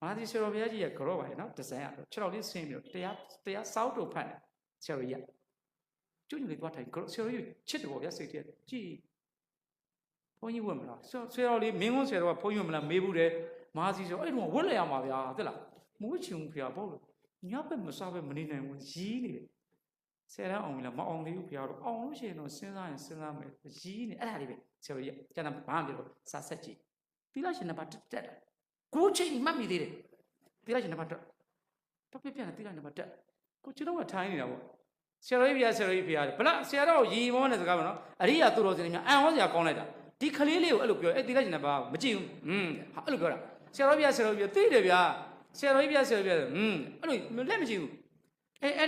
မာသီဆရာတော်ဘုရားကြီးရဲ့ကြော့ပါလေနော်ဒီဇိုင်းကတော့6လောက်လေးဆင်းပြီးတော့တရားစောက်တို့ဖတ်တယ်ဆရာတော်ကြီးကျွတ်ညူလေးသွားထိုင်ကြော့ဆရာတော်ကြီးချစ်တယ်ပေါ့ဗျာစိတ်တည်းကြည်ဘုန်းကြီးဝတ်မလားဆရာတော်လေးမင်းကုန်းဆရာတော်ကဘုန်းကြီးဝတ်မလားမေးဘူးတယ်မာသီဆိုအဲ့တော့ဝတ်လိုက်ရမှာဗျာသိလားမဝတ်ချင်ဘူးဖေဘုတ်လို့ညဘက်မစားဘက်မနေနိုင်ဘူးရီးနေတယ်ဆရာတော်အောင်ပြီလားမအောင်သေးဘူးဖေတော့အောင်လို့ရှိရင်တော့စဉ်းစားရင်စဉ်းစားမယ်ရီးနေအဲ့ဒါလေးပဲဆရာတော်ကြီးကျန်တာဘာမှမပြောတော့စာဆက်ကြည့်သီလရှင်နှစ်ပါးတက်တာကိုချိန်မှတ်မိသေးတယ်သီလရှင်နှစ်ပါးတက်တော့ပြပြန်သီလနှစ်ပါးတက်ကိုကျွန်တော်ကထိုင်းနေတာပေါ့ဆရာတော်ကြီးဆရာတော်ကြီးဖေရတယ်ဗလားဆရာတော်ရီမောတဲ့စကားပေါ့နော်အရိယာသူတော်စင်များအံ့ဟောစရာကောင်းလိုက်တာဒီခလေးလေးကိုအဲ့လိုပြောအဲ့သီလရှင်နှစ်ပါးမကြည့်ဘူးအဲ့လိုပြောတာဆရာတော်ကြီးဆရာတော်ကြီးသိတယ်ဗျာဆရာတော်ကြီးဆရာတော်ကြီးအဲ့လိုလက်မကြည့်ဘူးအဲ့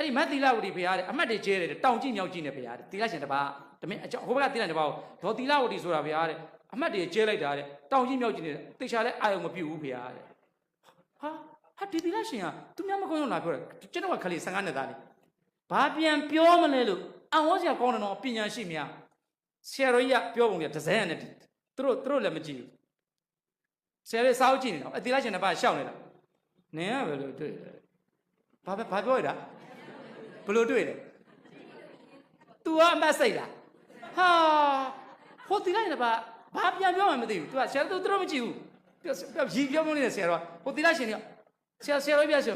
ဒီမတ်သီလဝတီဖေရတယ်အမှတ်တွေကျဲတယ်တောင်ကြည့်မြောက်ကြည့်နေဖေရတယ်သီလရှင်တစ်ပါးတမင်အကြောင်းဟိုဘက်ကသီလတစ်ပါးဒေါ်သီလဝတီဆိုတာဖေရတယ်အမှတ်တွေကျဲလိုက်တာတဲ့တောင်ကြည့်မြောက်ကြည့်နေတယ်တေချာလဲအာယုံမပြုတ်ဘူးဖေရတယ်ဟာဒီသီလရှင်ကသူများမကောင်းလို့လာပြောတယ်ကျွန်တော်ကခလေး15နှစ်သားလေးဘာပြန်ပြောမလဲလို့အံ့ဩစရာကောင်းတယ်နော်ပညာရှိများဆရာတော်ကြီးကပြောပုံကဒီဇိုင်းနဲ့သူတို့လည်းမကြည့်ဘူးဆရာလေးစားကြည့်နေတော့အသီလရှင်တစ်ပါးရှောက်နေတာနင်ကဘယ်လိုတွေ့လဲဘာပြောရတာဘယ်လိုတွေ့လဲ तू ကအမတ်စိတ်လားဟာဟိုသီလရှင်တစ်ပါးဘာပြန်ပြောမှမသိဘူး तू ကဆရာတို့မကြည့်ဘူးရီပြောမနေတဲ့ဆရာတော်ဟိုသီလရှင်ကဆရာတော်ပြဆို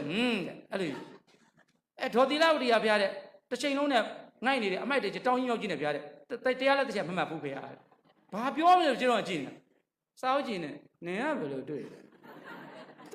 အဲ့လိုဒေါ်သီလဝတီကဖျားတဲ့တစ်ချိန်လုံးနဲ့ငိုက်နေတယ်အမိုက်တွေတောင်းကြီးရောက်ကြီးနဲ့ဖျားတဲ့တရားလက်တစ်ချက်မမှတ်ဘူးဖျားဘာပြောမလဲကျွန်တော်ကြည့်နေတာစားကြည့်နေနင်ကဘယ်လိုတွေ့လဲ